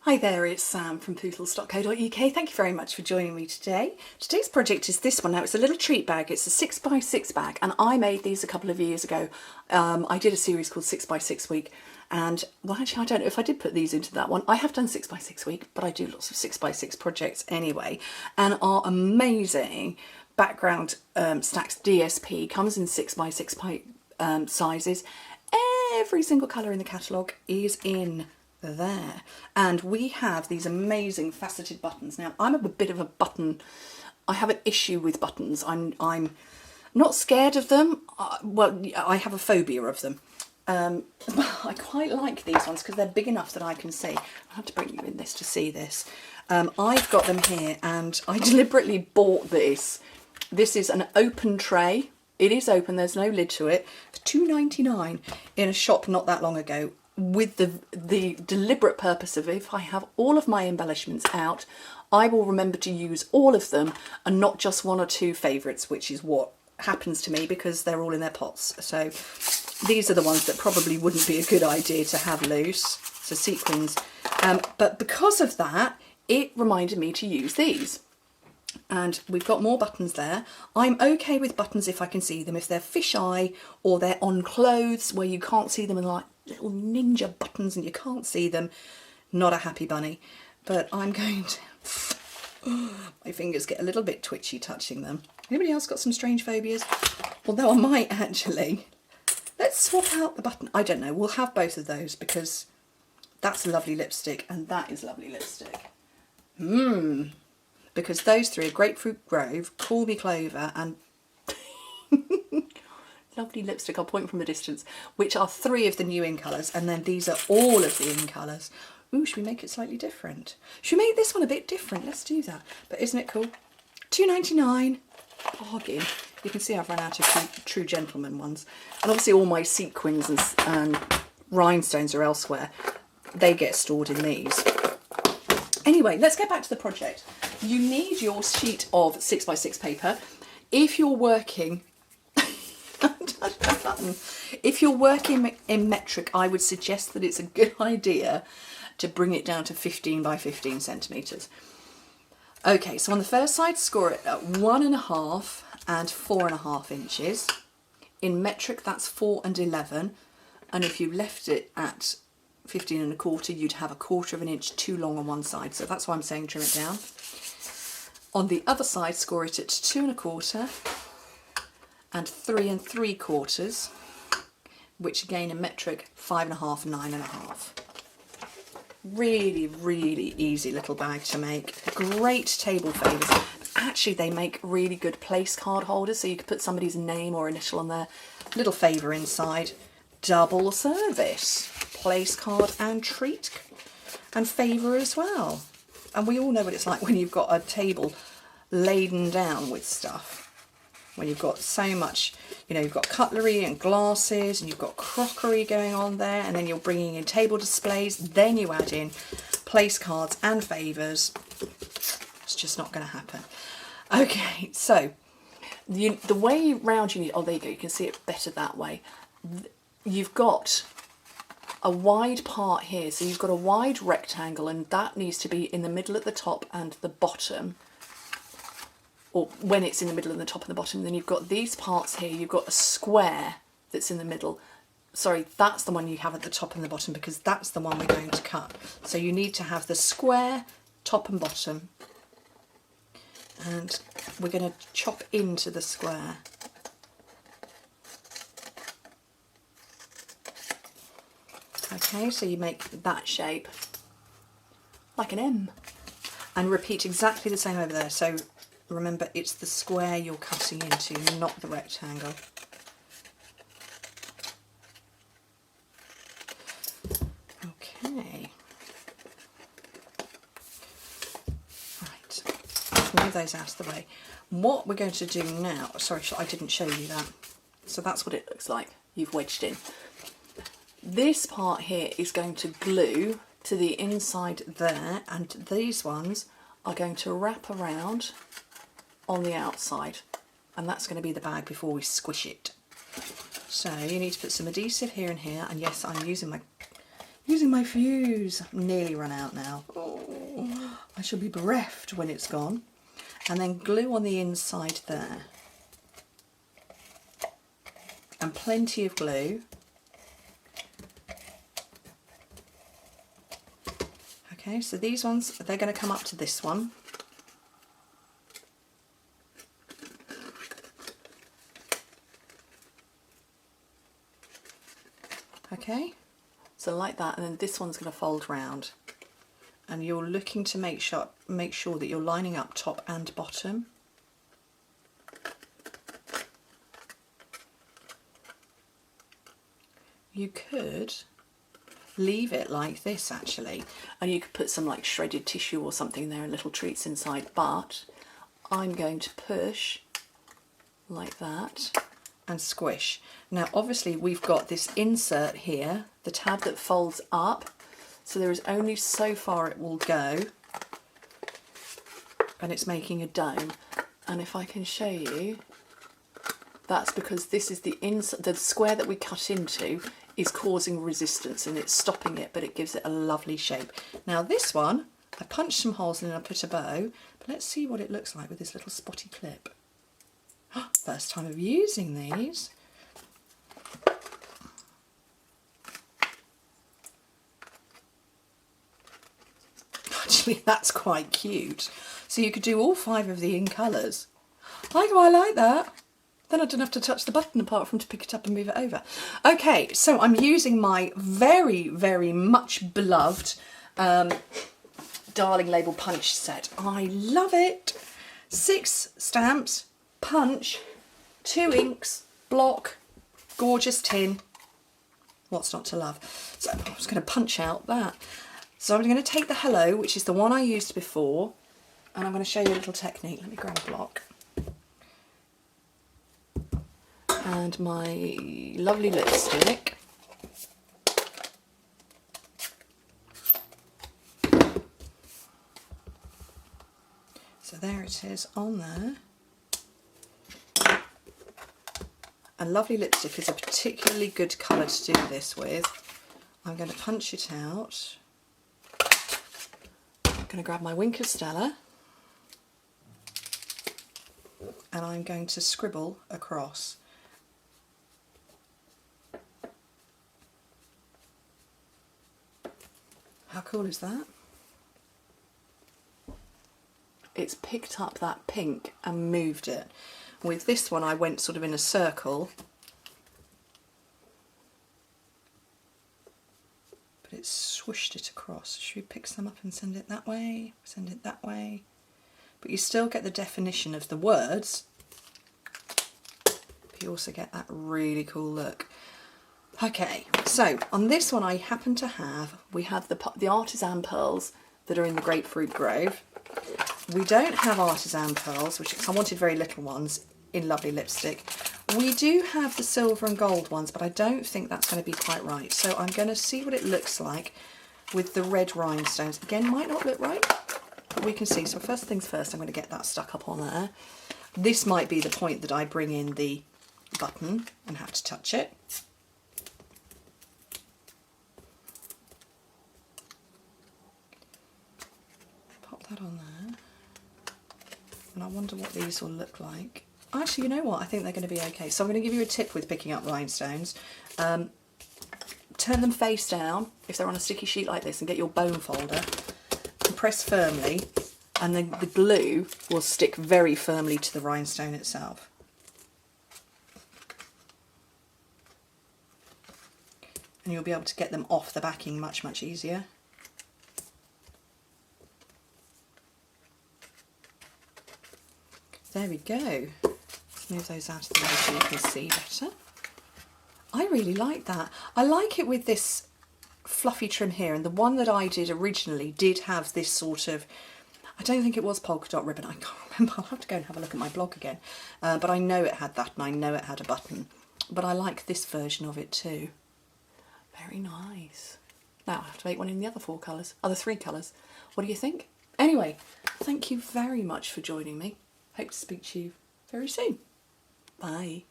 Hi there, it's Sam from poodles.co.uk. Thank you very much for joining me today. Today's project is this one. Now, it's a little treat bag. It's a 6x6 bag, and I made these a couple of years ago. I did a series called 6x6 Week, and well, actually, I don't know if I did put these into that one. I have done 6x6 Week, but I do lots of 6x6 projects anyway, and are amazing. Background stacks DSP, comes in 6x6 sizes. Every single colour in the catalogue is in there, and we have these amazing faceted buttons. Now, I'm a bit of a button, I have an issue with buttons. I'm not scared of them, well, I have a phobia of them. I quite like these ones because they're big enough that I can see. I have to bring you in this to see this. I've got them here, and I deliberately bought this. This is an open tray. It is open, there's no lid to it. For £2.99 in a shop not that long ago, with the deliberate purpose of, if I have all of my embellishments out, I will remember to use all of them and not just one or two favourites, which is what happens to me because they're all in their pots. So these are the ones that probably wouldn't be a good idea to have loose, so sequins. But because of that, it reminded me to use these. And we've got more buttons there. I'm okay with buttons if I can see them. If they're fisheye or they're on clothes where you can't see them and like little ninja buttons and you can't see them, not a happy bunny. But I'm going to... my fingers get a little bit twitchy touching them. Anybody else got some strange phobias? Although I might actually... Let's swap out the button. I don't know. We'll have both of those because that's lovely lipstick and that is lovely lipstick. Because those three are Grapefruit Grove, Call Me Clover and lovely lipstick, I'll point from a distance, which are three of the new in colours, and then these are all of the in colours. Ooh, should we make it slightly different? Should we make this one a bit different? Let's do that. But isn't it cool? £2.99, bargain. You can see I've run out of true gentleman ones. And obviously all my sequins and rhinestones are elsewhere. They get stored in these. Anyway, let's get back to the project. You need your sheet of 6x6 paper. If you're working, if you're working in metric, I would suggest that it's a good idea to bring it down to 15 by 15 centimetres. Okay, so on the first side, score it at 1.5 and 4.5 inches. In metric, that's 4 and 11. And if you left it at 15.25, you'd have 1/4 of an inch too long on one side. So that's why I'm saying trim it down. On the other side, score it at 2.25 and 3 3/4, which again in metric, 5.5 and 9.5. Really, really easy little bag to make. Great table favours. Actually, they make really good place card holders, so you could put somebody's name or initial on there. Little favour inside. Double service. Place card and treat and favour as well. And we all know what it's like when you've got a table laden down with stuff. When you've got so much, you know, you've got cutlery and glasses and you've got crockery going on there, and then you're bringing in table displays, then you add in place cards and favours. It's just not going to happen. Okay, so the way round you need, oh there you go, you can see it better that way. You've got a wide part here, so you've got a wide rectangle, and that needs to be in the middle at the top and the bottom, or when it's in the middle and the top and the bottom. Then you've got these parts here, you've got a square that's in the middle. Sorry, that's the one you have at the top and the bottom because that's the one we're going to cut. So you need to have the square top and bottom, and we're going to chop into the square. Okay, so you make that shape like an M and repeat exactly the same over there. So remember, it's the square you're cutting into, not the rectangle. Okay. Right, move those out of the way. What we're going to do now, sorry, I didn't show you that. So that's what it looks like. You've wedged in. This part here is going to glue to the inside there, and these ones are going to wrap around on the outside, and that's going to be the bag before we squish it. So you need to put some adhesive here and here, and yes, I'm using my Using my fuse. I've nearly run out now. Oh, I shall be bereft when it's gone. And then glue on the inside there. And plenty of glue. Okay, so these ones, they're going to come up to this one. Okay, so like that, and then this one's going to fold round. And you're looking to make sure that you're lining up top and bottom. You could leave it like this actually, and you could put some like shredded tissue or something there and little treats inside, but I'm going to push like that and squish. Now obviously we've got this insert here, the tab that folds up, so there is only so far it will go, and it's making a dome. And if I can show you, that's because this is the insert, the square that we cut into is causing resistance and it's stopping it, but it gives it a lovely shape. Now this one, I punched some holes in and I put a bow, but let's see what it looks like with this little spotty clip. First time of using these. Actually, that's quite cute. So you could do all 5 of the in colours. I quite like that. Then I don't have to touch the button apart from to pick it up and move it over. Okay, so I'm using my very, very much beloved Darling Label punch set. I love it. 6 stamps, punch, 2 inks, block, gorgeous tin. What's not to love? So I'm just going to punch out that. So I'm going to take the Hello, which is the one I used before, and I'm going to show you a little technique. Let me grab a block. And my lovely lipstick. So there it is on there. And lovely lipstick is a particularly good colour to do this with. I'm going to punch it out. I'm going to grab my Wink of Stella. And I'm going to scribble across. How cool is that? It's picked up that pink and moved it. With this one I went sort of in a circle, but it swooshed it across. Should we pick some up and send it that way? Send it that way. But you still get the definition of the words, but you also get that really cool look. Okay, so on this one I happen to have, we have the artisan pearls that are in the Grapefruit Grove. We don't have artisan pearls, which I wanted very little ones in lovely lipstick. We do have the silver and gold ones, but I don't think that's going to be quite right. So I'm going to see what it looks like with the red rhinestones. Again, might not look right, but we can see. So first things first, I'm going to get that stuck up on there. This might be the point that I bring in the button and have to touch it. That on there, and I wonder what these will look like. Actually, you know what? I think they're going to be okay. So I'm going to give you a tip with picking up rhinestones. Turn them face down if they're on a sticky sheet like this, and get your bone folder and press firmly, and then the glue will stick very firmly to the rhinestone itself. And you'll be able to get them off the backing much, much easier. There we go. Let's move those out of the way so you can see better. I really like that. I like it with this fluffy trim here, and the one that I did originally did have this sort of, I don't think it was polka dot ribbon, I can't remember, I'll have to go and have a look at my blog again, but I know it had that and I know it had a button, but I like this version of it too. Very nice. Now I have to make one in the other 4 colours, other 3 colours. What do you think? Anyway, thank you very much for joining me. Hope to speak to you very soon. Bye.